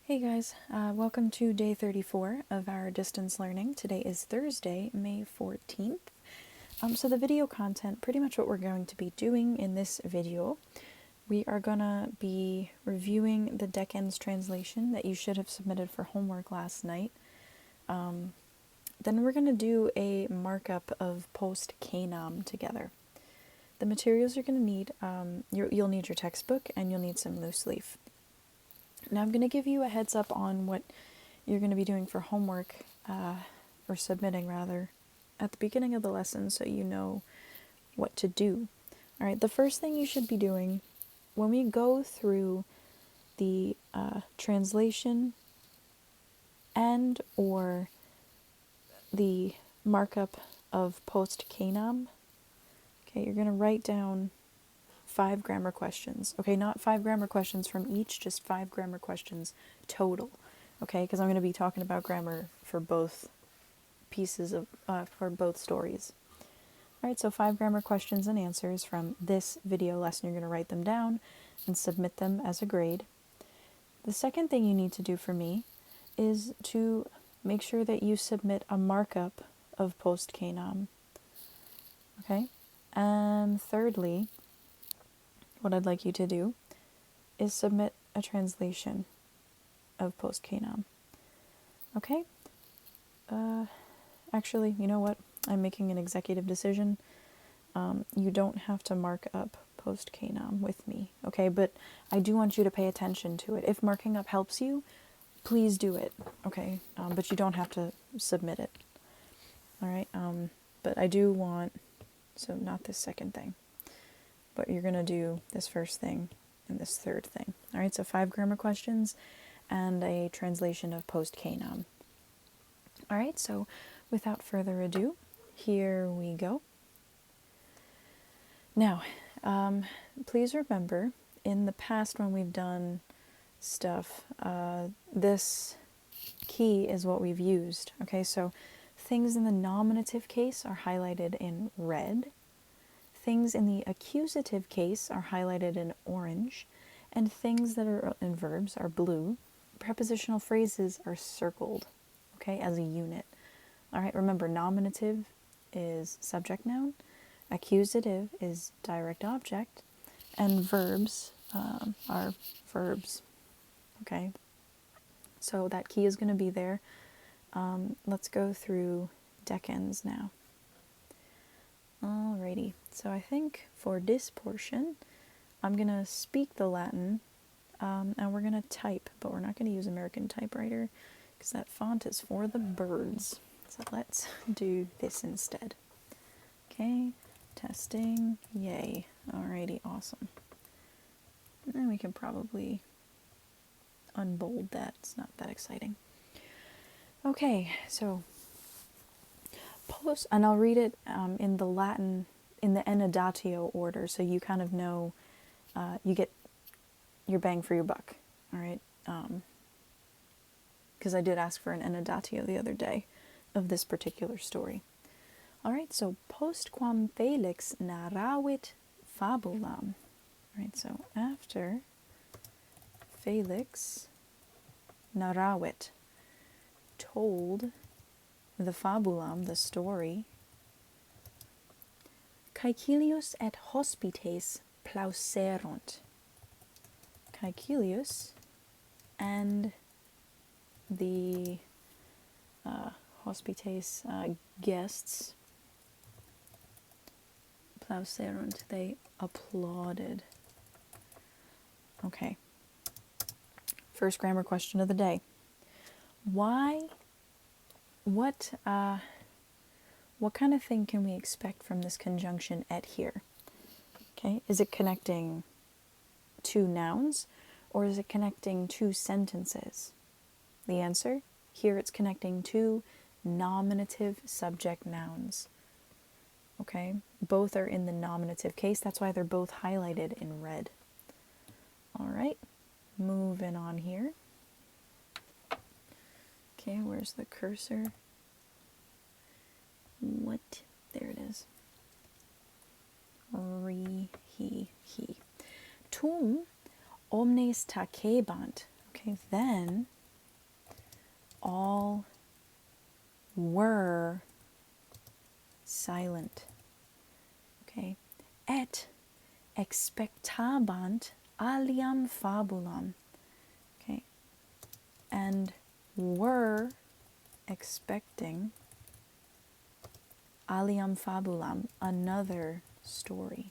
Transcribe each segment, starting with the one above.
Hey guys, welcome to day 34 of our distance learning. Today is Thursday, May 14th. So the video content, pretty much what we're going to be doing in this video, we are going to be reviewing the Deckens translation that you should have submitted for homework last night. Then we're going to do a markup of post Canam together. The materials you're going to need, you'll need your textbook and you'll need some loose leaf. Now I'm going to give you a heads up on what you're going to be doing for homework, or submitting rather, at the beginning of the lesson so you know what to do. Alright, the first thing you should be doing when we go through the translation and or the markup of post Canam, okay, you're going to write down 5 grammar questions. Okay, not 5 grammar questions from each, just 5 grammar questions total. Okay, because I'm going to be talking about grammar for both pieces of, for both stories. Alright, so 5 grammar questions and answers from this video lesson. You're going to write them down and submit them as a grade. The second thing you need to do for me is to make sure that you submit a markup of post Canam. Okay, and thirdly, what I'd like you to do is submit a translation of post Canam. Okay? Actually, you know what? I'm making an executive decision. You don't have to mark up post Canam with me, okay? But I do want you to pay attention to it. If marking up helps you, please do it, okay? But you don't have to submit it. All right? But I do want, so not this second thing, but you're going to do this first thing and this third thing. All right, so 5 grammar questions and a translation of post Canam. All right, so without further ado, here we go. Now, please remember, in the past when we've done stuff, this key is what we've used. Okay, so things in the nominative case are highlighted in red. Things in the accusative case are highlighted in orange, and things that are in verbs are blue. Prepositional phrases are circled, okay, as a unit. All right, remember, nominative is subject noun, accusative is direct object, and verbs are verbs, okay? So that key is going to be there. Let's go through Deckens now. Alrighty, so I think for this portion, I'm going to speak the Latin, and we're going to type, but we're not going to use American Typewriter, because that font is for the birds. So let's do this instead. Okay, testing, yay. Alrighty, awesome. And we can probably unbold that, it's not that exciting. Okay, so post, and I'll read it in the Latin, in the enudatio order, so you kind of know, you get your bang for your buck, all right? Because I did ask for an enudatio the other day of this particular story. All right, so postquam Felix narravit fabulam. All right, so after Felix narravit told the fabulam, the story, Caecilius et hospites plauserunt. Caecilius and the hospites guests, plauserunt, they applauded. Okay. First grammar question of the day. What kind of thing can we expect from this conjunction et here? Okay, is it connecting 2 nouns, or is it connecting 2 sentences? The answer, here it's connecting 2 nominative subject nouns. Okay, both are in the nominative case, that's why they're both highlighted in red. All right, moving on here. Okay, where's the cursor? What? There it is. He. Tum omnes tacebant. Okay, then all were silent. Okay. Et expectabant aliam fabulam. Okay. And were expecting aliam fabulam, another story.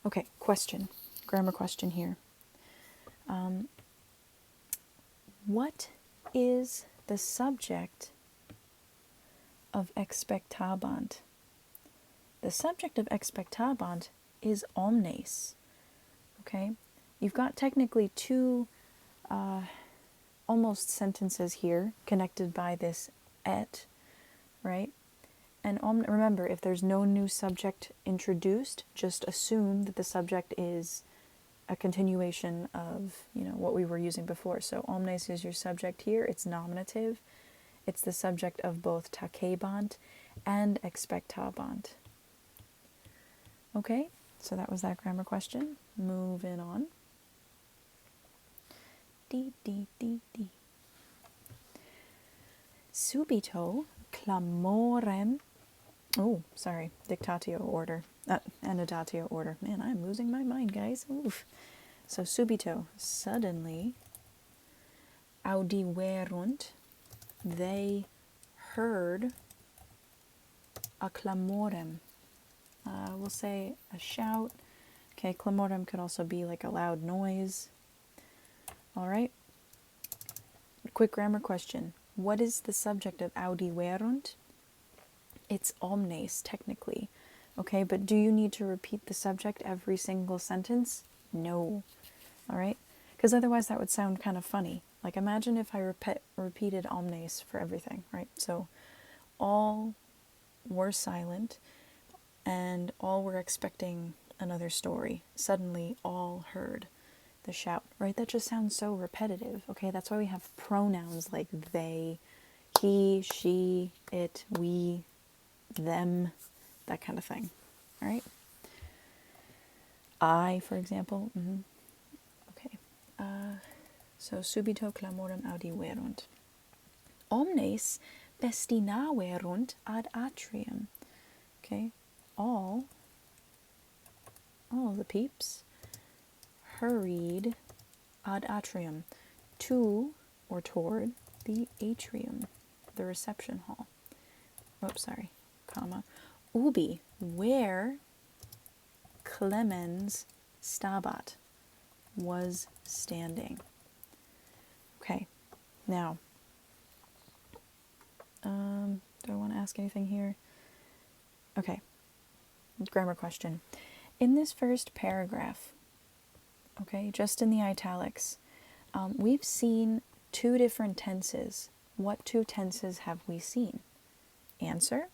Okay, question. Grammar question here. What is the subject of expectabant? The subject of expectabant is omnes. Okay? You've got technically two almost sentences here connected by this et, right? And remember, if there's no new subject introduced, just assume that the subject is a continuation of, what we were using before. So omnes is your subject here. It's nominative. It's the subject of both takebant and expectabant. Okay, so that was that grammar question. Moving on. D. Subito clamorem. Oh, sorry, dictatio order. Annotatio order. Man, I'm losing my mind, guys. Oof. So subito, suddenly. Audiverunt, they heard. A clamorem. We'll say a shout. Okay, clamorem could also be like a loud noise. All right. Quick grammar question. What is the subject of audiverunt? It's omnes, technically. Okay, but do you need to repeat the subject every single sentence? No. All right? Because otherwise that would sound kind of funny. Like imagine if I repeated omnes for everything, right? So all were silent and all were expecting another story. Suddenly all heard the shout, right? That just sounds so repetitive. Okay, that's why we have pronouns like they, he, she, it, we, them, that kind of thing. All right. I, for example. Okay. So subito clamorem audiverunt. Omnes bestinaverunt ad atrium. Okay. All the peeps hurried ad atrium, to or toward the atrium, the reception hall. Oops, sorry, comma. Ubi, where Clemens stabat, was standing. Okay, now, do I want to ask anything here? Okay, grammar question. In this first paragraph, okay, just in the italics, we've seen two different tenses. What two tenses have we seen? Answer,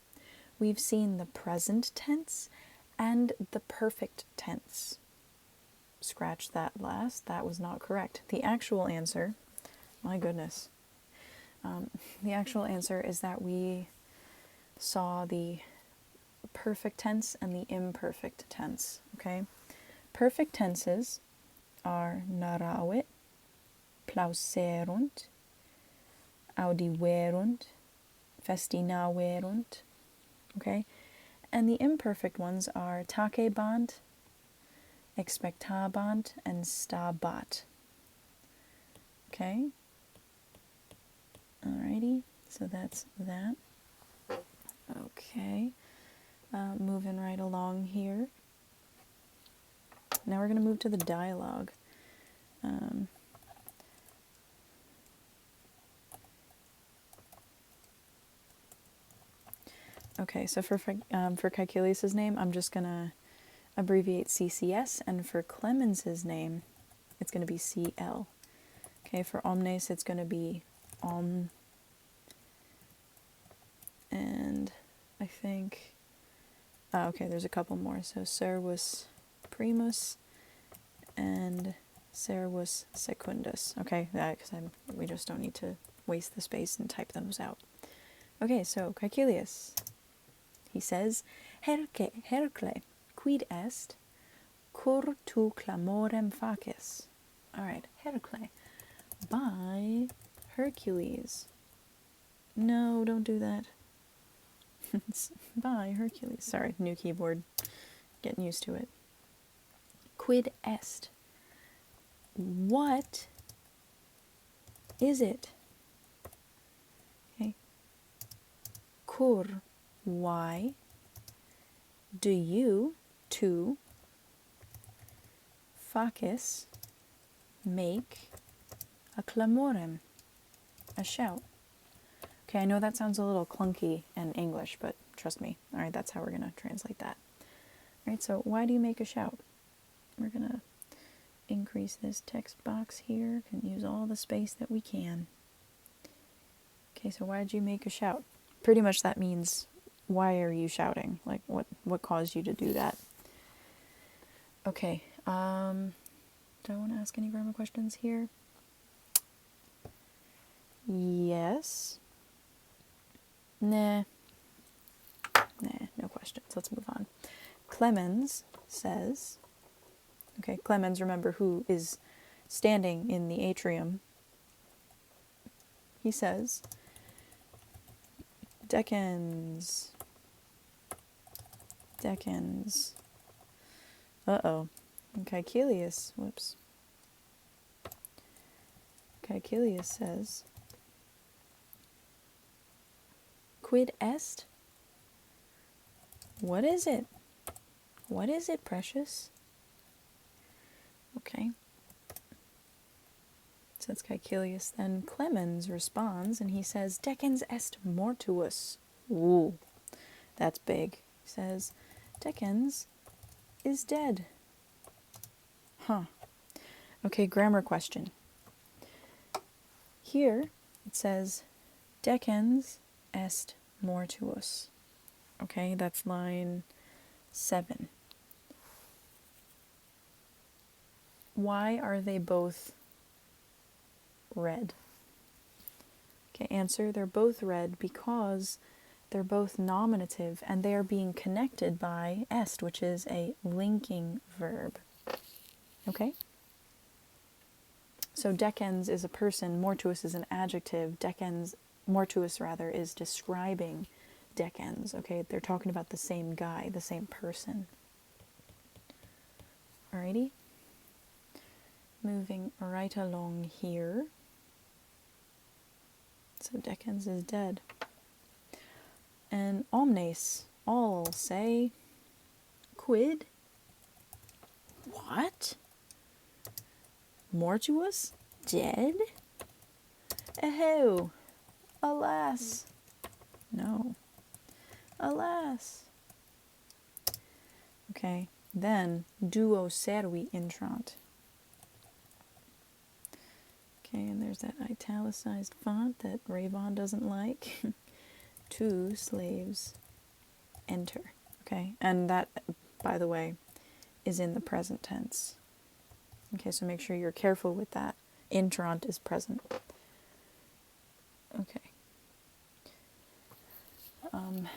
we've seen the present tense and the perfect tense. Scratch that last, that was not correct. The actual answer, my goodness, the actual answer is that we saw the perfect tense and the imperfect tense, okay? Perfect tenses are naravit, plauserunt, audiverunt, festinaverunt, okay? And the imperfect ones are takebant, expectabant, and stabat. Okay? Alrighty, so that's that. Okay, moving right along here. Now we're going to move to the dialogue. Okay, so for Caecilius' name, I'm just going to abbreviate CCS, and for Clemens's name, it's going to be CL. Okay, for omnes, it's going to be om, and I think, okay, there's a couple more. So servus primus and servus secundus. Okay, because we just don't need to waste the space and type those out. Okay, so Caecilius, he says, Hercle, quid est, cur tu clamorem faces? All right, Hercle, by Hercules. No, don't do that. Bye, Hercules. Sorry, new keyboard. Getting used to it. Quid est? What is it? Okay. Cur? Why do you, to, facis, make a clamorem, a shout? Okay, I know that sounds a little clunky in English, but trust me. All right, that's how we're going to translate that. All right, so why do you make a shout? We're going to increase this text box here. Can use all the space that we can. Okay, so why did you make a shout? Pretty much that means, why are you shouting? Like, what caused you to do that? Okay, do I want to ask any grammar questions here? Yes. Nah, no questions. Let's move on. Clemens says, okay, Clemens, remember, who is standing in the atrium. He says, Decans. Uh-oh. Caecilius, whoops. Caecilius says, Quid est? What is it? What is it, precious? Okay. So that's Caecilius. Then Clemens responds, and he says, Decans est mortuus. Ooh, that's big. He says, Decans is dead. Huh. Okay, grammar question. Here it says, Decans est mortuus. Okay, that's line 7. Why are they both red? Okay, answer, they're both red because they're both nominative and they are being connected by est, which is a linking verb. Okay? So decans is a person, mortuus is an adjective, mortuus rather, is describing decans. Okay, they're talking about the same guy, the same person. Alrighty? Moving right along here. So decans is dead. And omnes, all say, Quid? What? Mortuus? Dead? Eheu! Alas! No. Alas! Okay, then duo servi intrant. Okay, and there's that italicized font that Ravon doesn't like. 2 slaves enter. Okay, and that, by the way, is in the present tense. Okay, so make sure you're careful with that. Intrant is present. Okay. Hang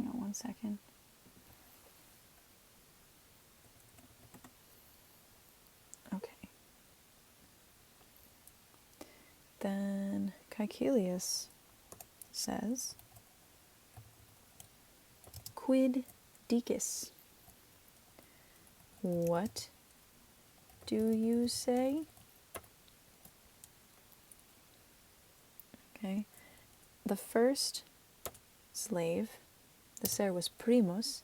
on one second. Okay. Then Caecilius says, Quid dicis? What do you say? Okay. The first slave, the servus primus,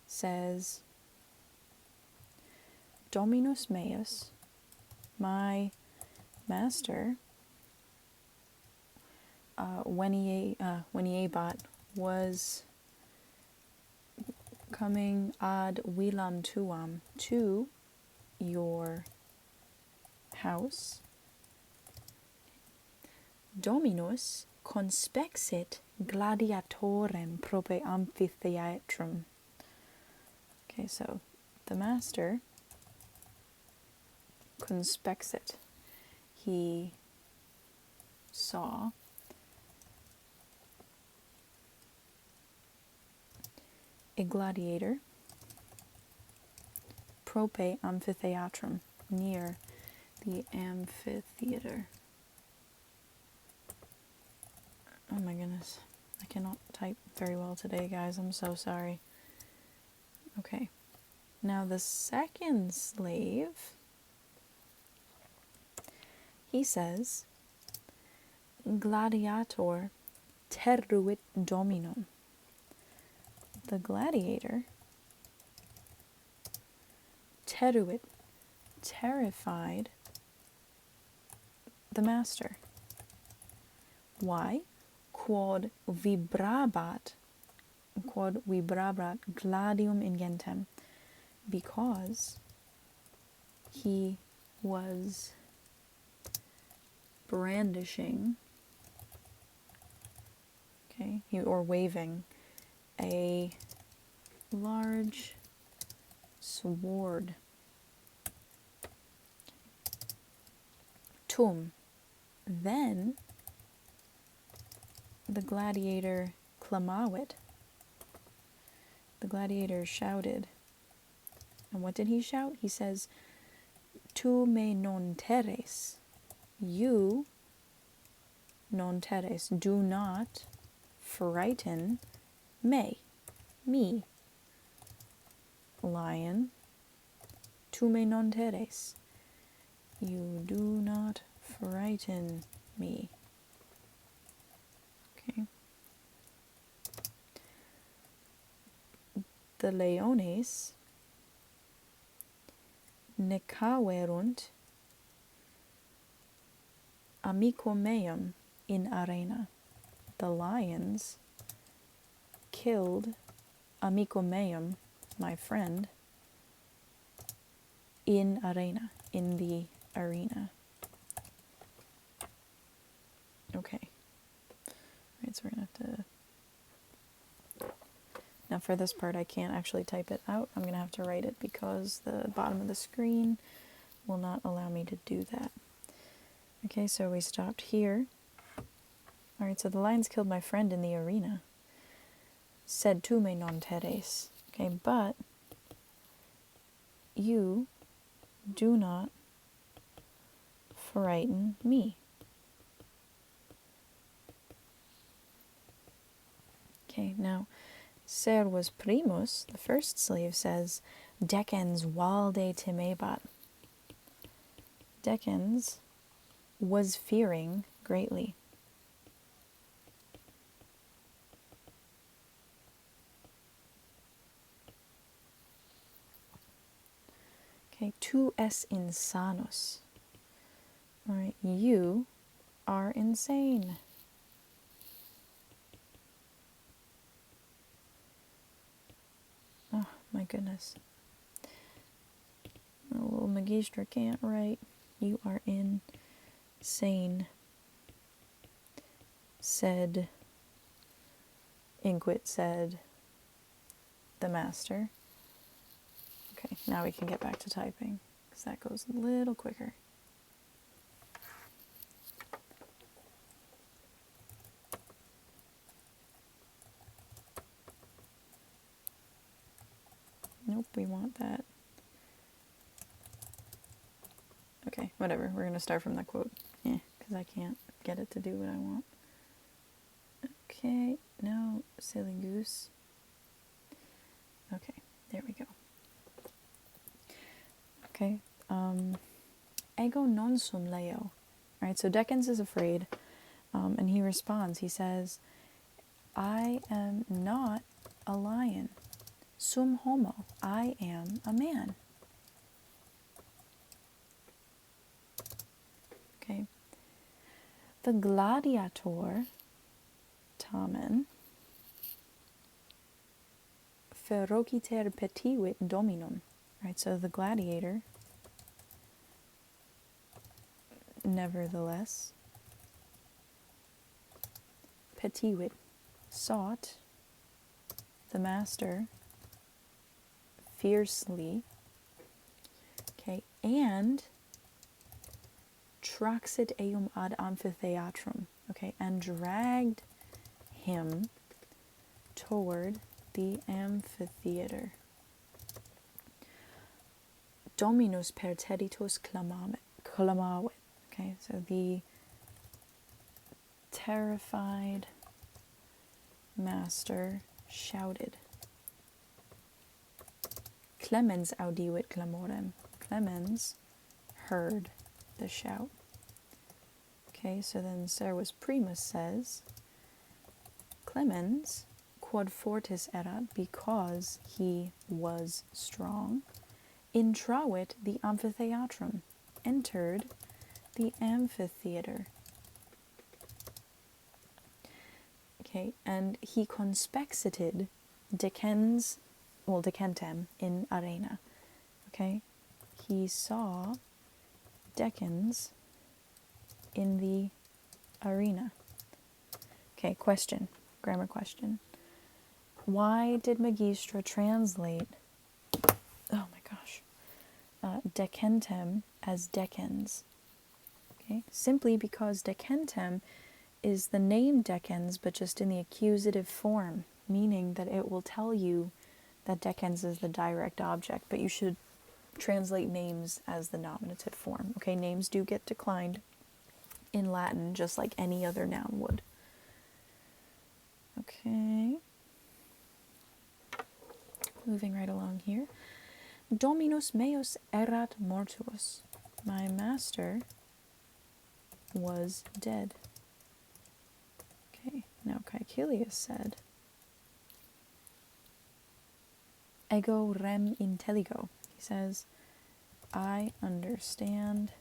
says, Dominus meus, my master, Veniebat, was coming ad villam tuam, to your house. Dominus conspexit gladiatorem prope amphitheatrum. Okay, so the master conspexit. He saw a gladiator prope amphitheatrum, near the amphitheater. Oh my goodness. I cannot type very well today, guys. I'm so sorry. Okay. Now the second slave, he says, gladiator terruit dominum. The gladiator terruit, terrified the master. Why? Quod vibrabat gladium ingentem, because he was brandishing, or waving a large sword. Tum. Then the gladiator clamavit. The gladiator shouted. And what did he shout? He says, Tu me non teres. You, non teres, do not frighten me. Lion, tu me non teres. You do not frighten me. Okay. The leones necaverunt amico meum in arena. The lions killed amico meum, my friend, in arena, in the arena. Okay. Alright, so we're gonna have to... Now for this part I can't actually type it out. I'm gonna have to write it because the bottom of the screen will not allow me to do that. Okay, so we stopped here. Alright, so the lions killed my friend in the arena. Sed tu me non teres. Okay, but you do not frighten me. Okay, now servus primus, the first slave, says decens valde timebat. Decens was fearing greatly. Okay, tu es insanus. Alright, you are insane. Oh my goodness. A little magistra can't write. You are insane. Said, inquit said the master. Okay, now we can get back to typing, because that goes a little quicker. Nope, we want that. Okay, whatever, we're going to start from the quote. Because I can't get it to do what I want. Okay, no, silly goose. Okay, there we go. Okay, ego non sum leo. Alright, so Decens is afraid, and he responds. He says, I am not a lion. Sum homo. I am a man. Okay. The gladiator, tamen, ferociter petivit dominum. Right, so the gladiator, nevertheless, petivit, sought the master fiercely, okay, and traxit eum ad amphitheatrum, okay, and dragged him toward the amphitheater. Dominus perteditus Klamawit. Okay, so the terrified master shouted. Clemens audiwit clamorem. Clemens heard the shout. Okay, so then Servus Primus says, Clemens quod fortis erat, because he was strong, intravit the amphitheatrum, entered the amphitheater. Okay, and he conspexated decentem in arena. Okay, he saw decans in the arena. Okay, question, grammar question. Why did Magistra translate, oh my gosh, decentem as decans? Okay, simply because decentem is the name decans, but just in the accusative form, meaning that it will tell you that decans is the direct object, but you should translate names as the nominative form. Okay, names do get declined in Latin just like any other noun would. Okay. Moving right along here. Dominus meus erat mortuus. My master was dead. Okay, now Caecilius said, Ego rem intelligo. He says, I understand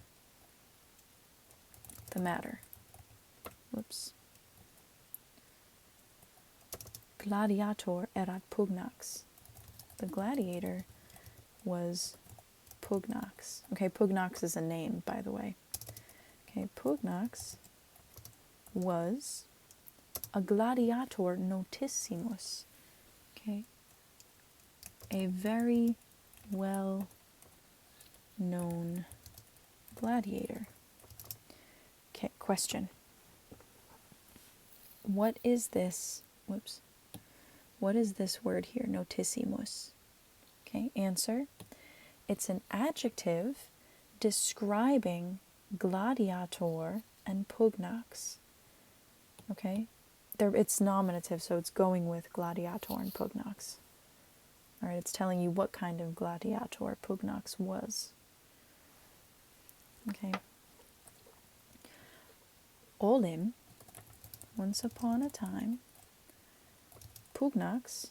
the matter. Whoops. Gladiator erat pugnax. The gladiator was pugnax. Okay, pugnax is a name, by the way. Okay, pugnax was a gladiator notissimus. Okay, a very well known gladiator. Okay, question. What is this? Whoops. What is this word here, notissimus? Okay, answer. It's an adjective describing gladiator and pugnax. Okay, it's nominative, so it's going with gladiator and pugnax. All right, it's telling you what kind of gladiator pugnax was. Okay. Olim, once upon a time, pugnax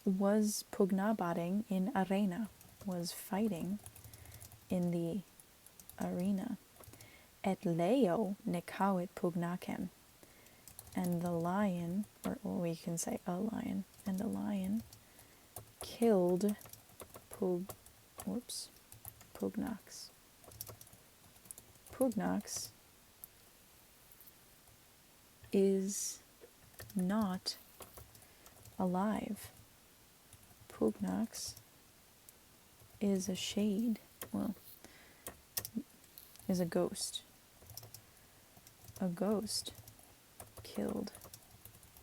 was pugnabating in arena, was fighting in the arena. Et leo necavit pugnacem, and the lion, or we can say a lion, and a lion killed pugnax. Pugnax is not alive. Pugnax is a shade, well, is a ghost. A ghost killed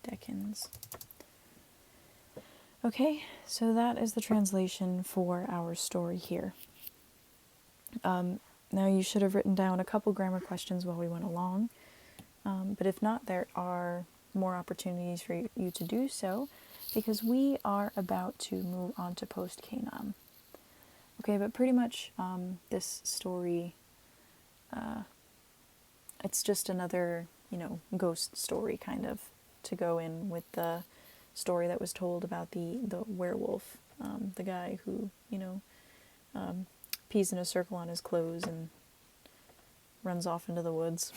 decans. Okay, so that is the translation for our story here. Now you should have written down a couple grammar questions while we went along, but if not, there are more opportunities for you to do so, because we are about to move on to post-Canaan. Okay, but pretty much this story, it's just another, ghost story kind of to go in with the story that was told about the werewolf, the guy who, pees in a circle on his clothes and runs off into the woods,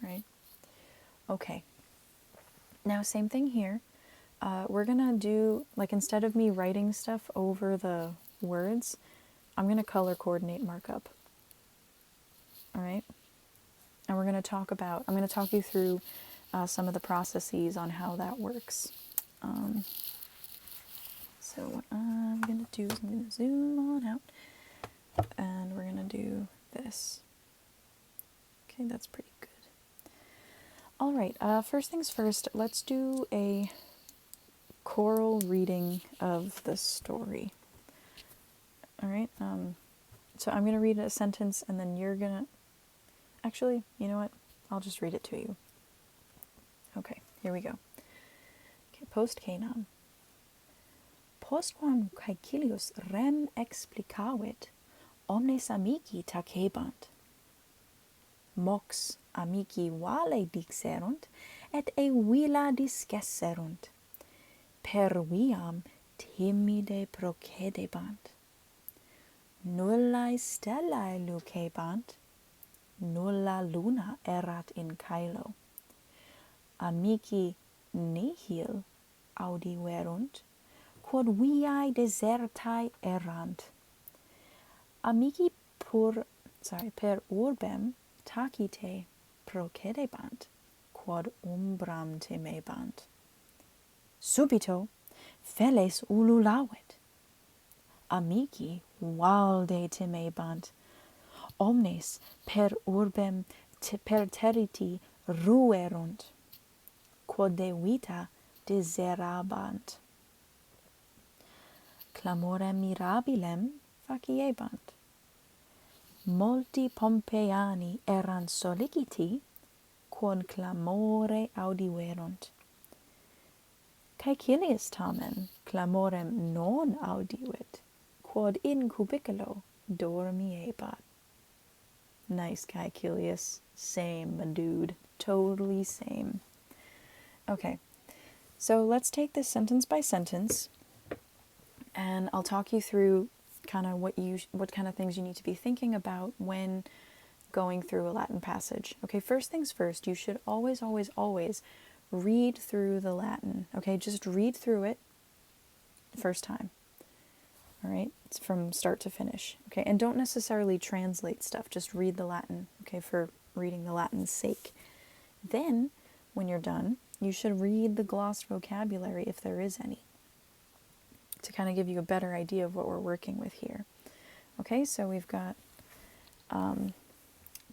right? Okay. Now, same thing here. We're going to do, instead of me writing stuff over the words, I'm going to color coordinate markup. All right? And I'm going to talk you through some of the processes on how that works. So what I'm going to do is I'm going to zoom on out, and we're going to do this. Okay, that's pretty good. All right, first things first, let's do a choral reading of the story. All right. So I'm going to read a sentence and then you're going to... Actually, you know what? I'll just read it to you. Okay, here we go. Okay, post Canaan. Postquam Caecilius rem explicavit, omnes amici tacebant. Mox amici vale dixerunt, et villa discesserunt. Per viam timide procedebant. Nullae stellae lucebant, nulla luna erat in caelo. Amici nihil audiverunt, quod viae desertae errant. Amici per urbem tacite procedebant, quod umbram timebant. Subito feles ululavet. Amici valde timebant. Omnes per urbem per teriti ruerunt, quod de vita deserabant. Clamorem mirabilem faciebant. Multi Pompeiani erant soliciti, quod clamore audiverunt. Caecilius tamen clamorem non audivit, quod in cubiculo dormiebat. Nice, Caecilius. Same, my dude. Totally same. Okay, so let's take this sentence by sentence, and I'll talk you through kind of what kind of things you need to be thinking about when going through a Latin passage. Okay, first things first, you should always, always, always read through the Latin. Okay, just read through it first time. All right, it's from start to finish. Okay, and don't necessarily translate stuff, just read the Latin, okay, for reading the Latin's sake. Then, when you're done, you should read the glossed vocabulary if there is any, to kind of give you a better idea of what we're working with here. Okay, so we've got de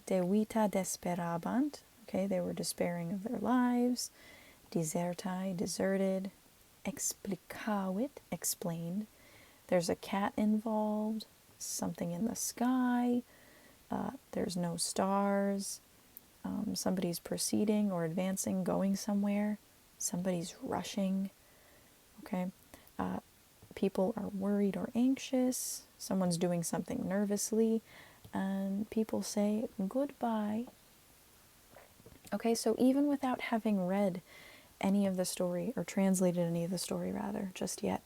vita desperabant, okay, they were despairing of their lives. Desertae, deserted. Explicavit, explained. There's a cat involved, something in the sky, there's no stars, somebody's proceeding or advancing, going somewhere, somebody's rushing, okay? People are worried or anxious, someone's doing something nervously, and people say goodbye. Okay, so even without having read any of the story, or translated any of the story rather, just yet,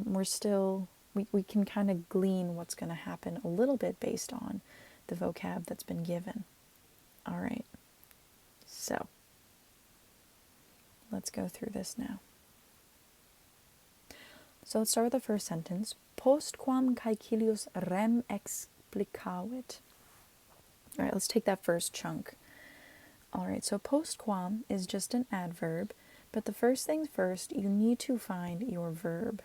we're still... We can kind of glean what's going to happen a little bit based on the vocab that's been given. All right, so let's go through this now. So let's start with the first sentence. Postquam Caecilius rem explicavit. All right, let's take that first chunk. All right, so postquam is just an adverb, but the first things first, you need to find your verb.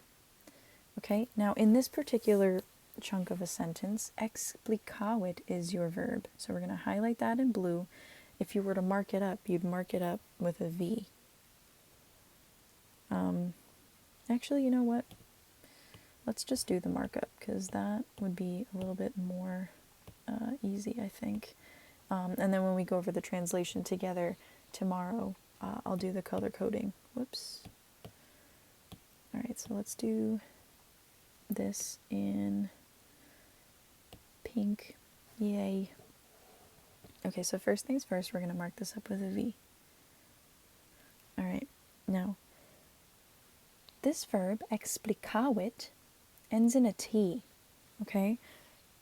Okay, now in this particular chunk of a sentence, explicavit is your verb. So we're going to highlight that in blue. If you were to mark it up, you'd mark it up with a V. Actually, you know what? Let's just do the markup, because that would be a little bit more easy, I think. And then when we go over the translation together tomorrow, I'll do the color coding. Whoops. All right, so let's do this in pink. Yay. Okay, so first things first, we're going to mark this up with a V. All right, now, this verb, explicavit, ends in a T, okay?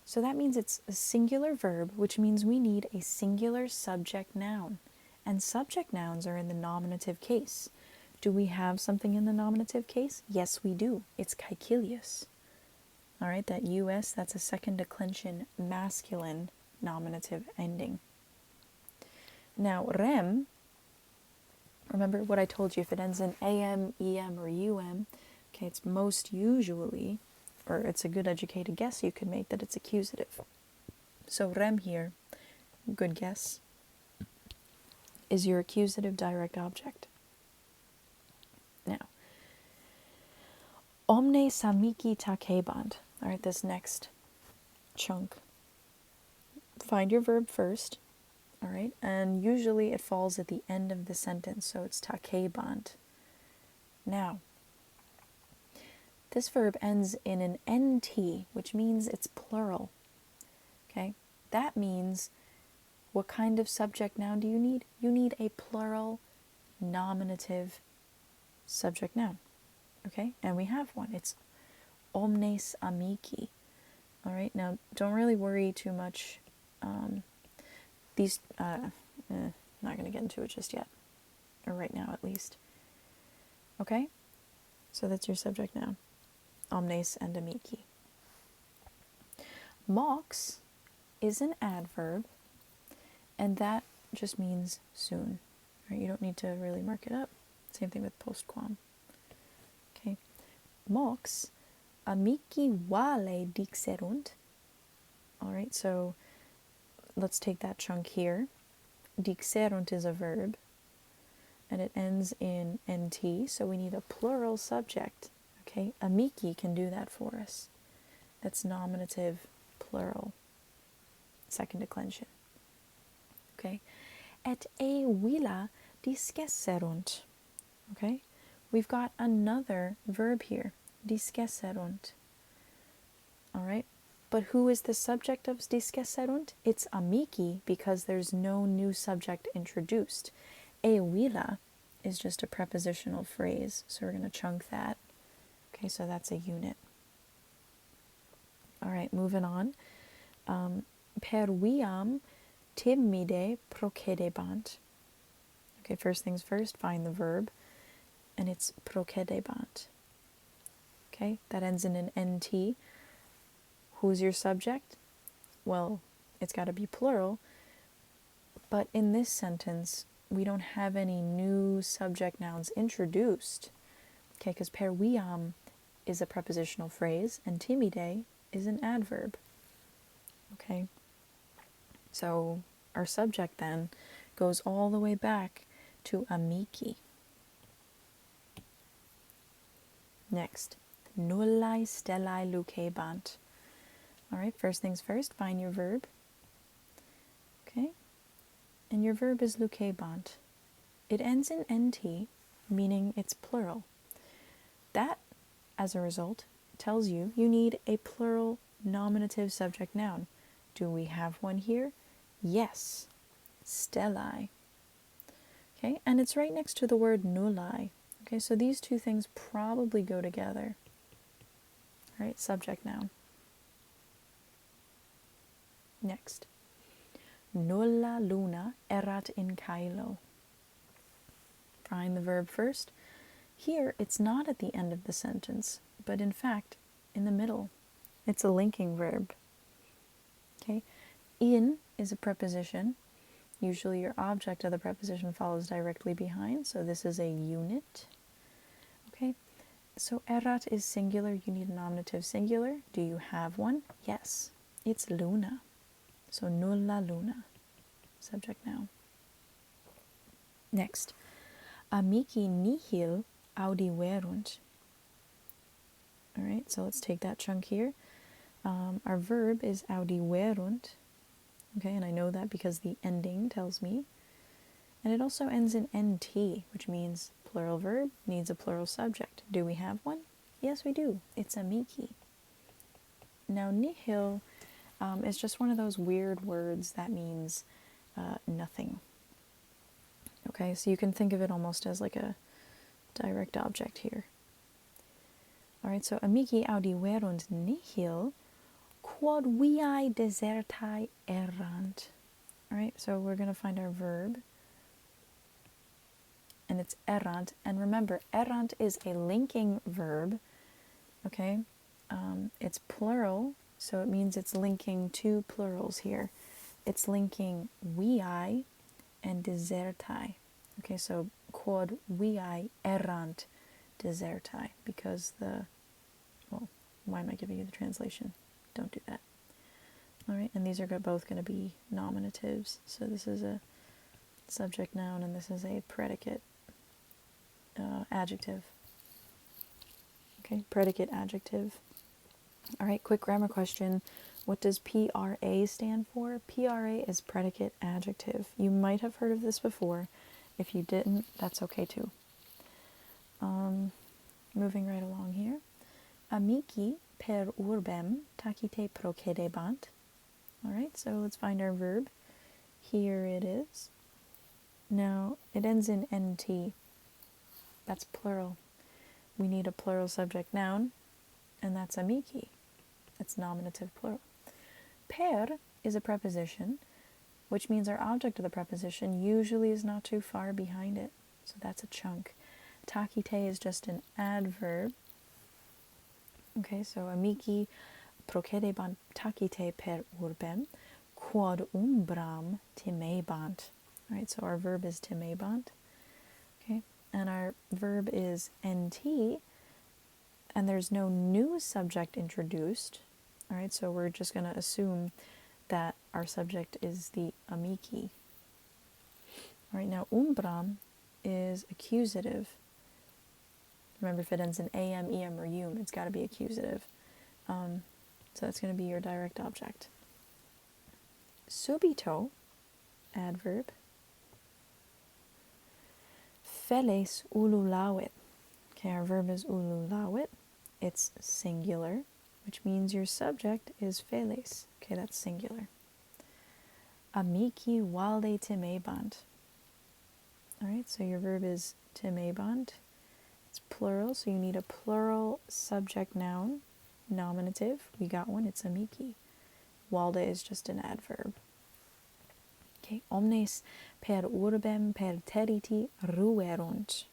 So that means it's a singular verb, which means we need a singular subject noun. And subject nouns are in the nominative case. Do we have something in the nominative case? Yes, we do. It's Caecilius. All right, that US, that's a second declension masculine nominative ending. Now, rem, remember what I told you, if it ends in am, em, or um, okay, it's most usually, or it's a good educated guess you could make that it's accusative. So rem here, good guess, is your accusative direct object. Now, omnes amici tacebant. All right, this next chunk. Find your verb first, all right? And usually it falls at the end of the sentence, so it's takebant. Now, this verb ends in an nt, which means it's plural, okay? That means what kind of subject noun do you need? You need a plural nominative subject noun, okay? And we have one. It's omnes amici. All right, now don't really worry too much. These, not going to get into it just yet, or right now at least. Okay, so that's your subject noun, omnes and amici. Mox is an adverb, and that just means soon. Right? You don't need to really mark it up. Same thing with postquam. Okay, mox amici vale dixerunt. All right, so let's take that chunk here. Dixerunt is a verb, and it ends in nt, so we need a plural subject. Okay, amici can do that for us. That's nominative plural, second declension. Okay, et e villa discesserunt. Okay, we've got another verb here, discesserunt. All right, but who is the subject of discesserunt? It's amici, because there's no new subject introduced. E villa is just a prepositional phrase, so we're going to chunk that. Okay, so that's a unit. All right, moving on. Per viam timide procedebant. Okay, first things first, find the verb, and it's procedebant. Okay, that ends in an nt. Who's your subject? Well, it's got to be plural, but in this sentence, we don't have any new subject nouns introduced. Okay, because per viam is a prepositional phrase, and timide is an adverb. Okay, so our subject then goes all the way back to amici. Next, nullae stellae lucebant. All right, first things first, find your verb. Okay, and your verb is lucebant. It ends in nt, meaning it's plural. That, as a result, tells you you need a plural nominative subject noun. Do we have one here? Yes, stellae. Okay, and it's right next to the word nullae. Okay, so these two things probably go together. All right, subject noun. Next, nulla luna erat in caelo. Find the verb first. Here, it's not at the end of the sentence, but in fact, in the middle. It's a linking verb. Okay, in is a preposition. Usually your object of the preposition follows directly behind, so this is a unit. Okay, so erat is singular, you need a nominative singular. Do you have one? Yes, it's luna. So nulla luna, subject noun. Next, amici nihil audiverunt. All right, so let's take that chunk here. Our verb is audiverunt. Okay, and I know that because the ending tells me. And it also ends in nt, which means plural verb needs a plural subject. Do we have one? Yes, we do. It's amici. Now, nihil is just one of those weird words that means nothing. Okay, so you can think of it almost as like a direct object here. All right, so amici audiverunt nihil quod viae desertae errant. All right, so we're going to find our verb, and it's errant. And remember, errant is a linking verb, okay? It's plural, so it means it's linking two plurals here. It's linking viae and desertae. Okay, so quod viae errant desertae, because well, why am I giving you the translation? Don't do that. All right, and these are both going to be nominatives. So this is a subject noun, and this is a predicate adjective. Okay, predicate adjective. All right, quick grammar question. What does PRA stand for? PRA is predicate adjective. You might have heard of this before. If you didn't, that's okay too. Moving right along here. Amici per urbem tacite procedebant. All right, so let's find our verb. Here it is. Now, it ends in NT. That's plural. We need a plural subject noun, and that's amici. It's nominative plural. Per is a preposition, which means our object of the preposition usually is not too far behind it. So that's a chunk. Tacite is just an adverb. Okay, so amici procedebant tacite per urbem, quod umbram timebant. All right, so our verb is timebant. Okay, and our verb is nt, and there's no new subject introduced. All right, so we're just going to assume that our subject is the amici. All right, now umbram is accusative. Remember, if it ends in am, em, or um, it's got to be accusative. So that's going to be your direct object. Subito, adverb. Feles ululawit. Okay, our verb is ululawit. It's singular, which means your subject is feles. Okay, that's singular. Amici valde timebant. All right, so your verb is timebant. It's plural, so you need a plural subject noun, nominative. We got one, it's amici. Valde is just an adverb. Okay, omnes per urbem perteriti ruerunt.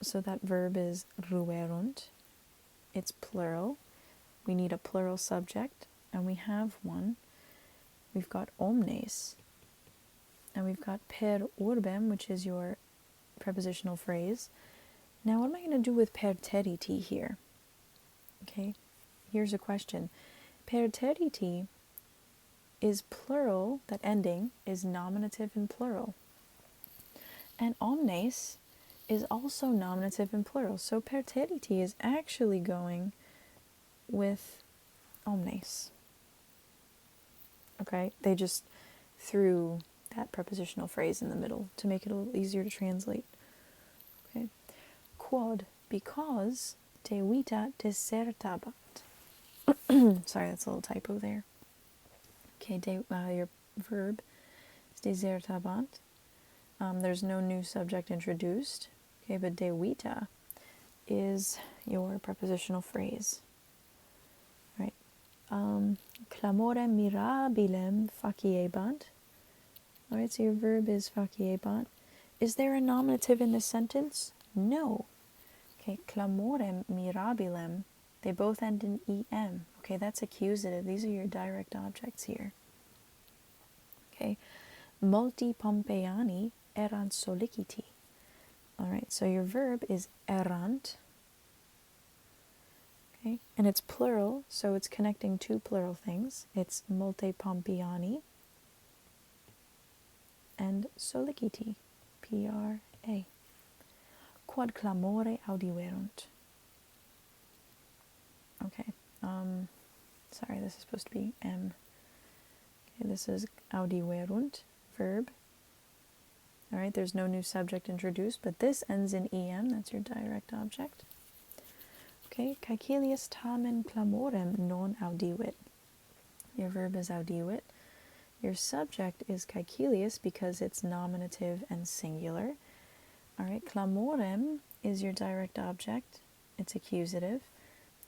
So that verb is ruerunt. It's plural. We need a plural subject, and we have one. We've got omnes, and we've got per urbem, which is your prepositional phrase. Now, what am I going to do with perteriti here? Okay, here's a question. Perteriti is plural, that ending is nominative and plural. And omnes is also nominative and plural. So perteriti is actually going with omnes. Okay, they just threw that prepositional phrase in the middle to make it a little easier to translate. Okay, quod, because de vita dissertabat. Sorry, that's a little typo there. Okay, your verb is dissertabat. There's no new subject introduced. Okay, but de vita is your prepositional phrase. Right. Clamorem mirabilem faciebant. All right, so your verb is faciebant. Is there a nominative in this sentence? No. Okay, clamorem mirabilem. They both end in em. Okay, that's accusative. These are your direct objects here. Okay, multi Pompeiani erant soliciti. All right, so your verb is erant. Okay, and it's plural, so it's connecting two plural things. It's multi Pompeiani and soliciti, P-R-A. Quod clamore audiverunt. Okay, sorry, this is supposed to be M. Okay, this is audiverunt, verb. All right, there's no new subject introduced, but this ends in em, that's your direct object. Okay, caecilius tamen clamorem non audivit. Your verb is audivit. Your subject is caecilius because it's nominative and singular. All right, clamorem is your direct object. It's accusative.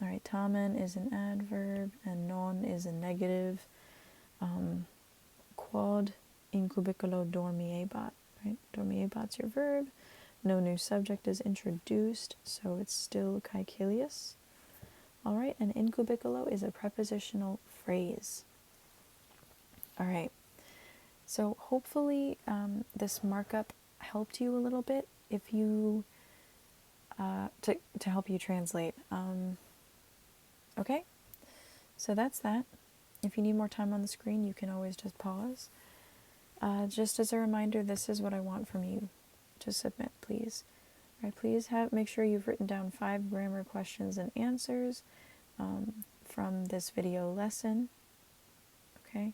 All right, tamen is an adverb, and non is a negative. Quod in cubiculo dormiebat. Right, dormiebat's your verb. No new subject is introduced, so it's still caecilius. All right, and in cubiculo is a prepositional phrase. All right, so hopefully this markup helped you a little bit if you to help you translate. Okay, so that's that. If you need more time on the screen, you can always just pause. Just as a reminder, this is what I want from you to submit, please. All right, please make sure you've written down 5 grammar questions and answers from this video lesson. Okay.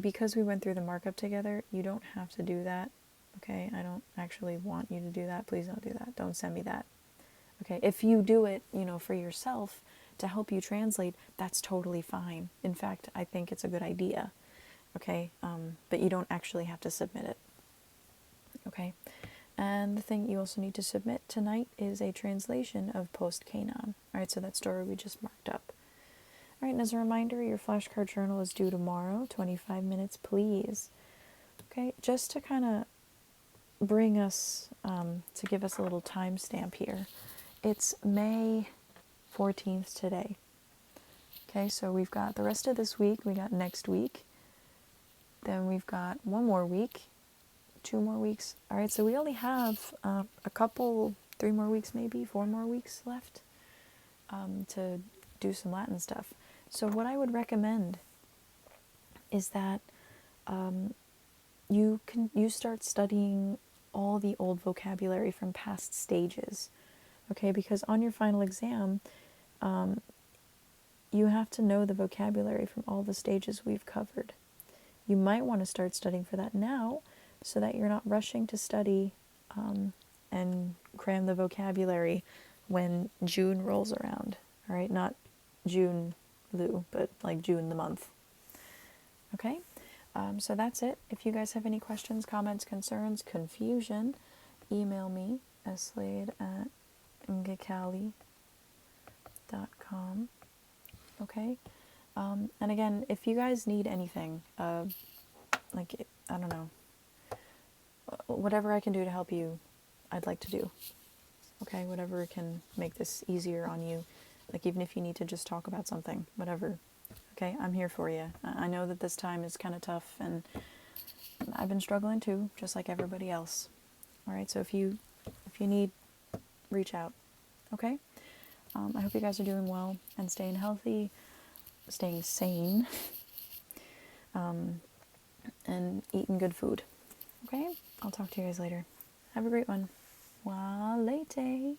Because we went through the markup together, you don't have to do that. Okay, I don't actually want you to do that. Please don't do that. Don't send me that. Okay, if you do it, for yourself to help you translate, that's totally fine. In fact, I think it's a good idea. Okay, but you don't actually have to submit it. Okay, and the thing you also need to submit tonight is a translation of Post Canaan. All right, so that story we just marked up. All right, and as a reminder, your flashcard journal is due tomorrow, 25 minutes, please. Okay, just to kind of bring us, to give us a little timestamp here, it's May 14th today. Okay, so we've got the rest of this week, we got next week, then we've got 1 more week, 2 more weeks. All right, so we only have a couple, 3 more weeks maybe, 4 more weeks left to do some Latin stuff. So what I would recommend is that you start studying all the old vocabulary from past stages, okay? Because on your final exam, you have to know the vocabulary from all the stages we've covered. You might want to start studying for that now, so that you're not rushing to study and cram the vocabulary when June rolls around. All right, not June Lou, but like June the month. Okay, so that's it. If you guys have any questions, comments, concerns, confusion, email me, slade@ngekali.com. Okay, and again, if you guys need anything, I don't know, whatever I can do to help you, I'd like to do. Okay, whatever can make this easier on you. Like, even if you need to just talk about something, whatever. Okay, I'm here for you. I know that this time is kind of tough, and I've been struggling too, just like everybody else. All right, so if you need, reach out. Okay? I hope you guys are doing well and staying healthy, staying sane, and eating good food. Okay? I'll talk to you guys later. Have a great one. Walete.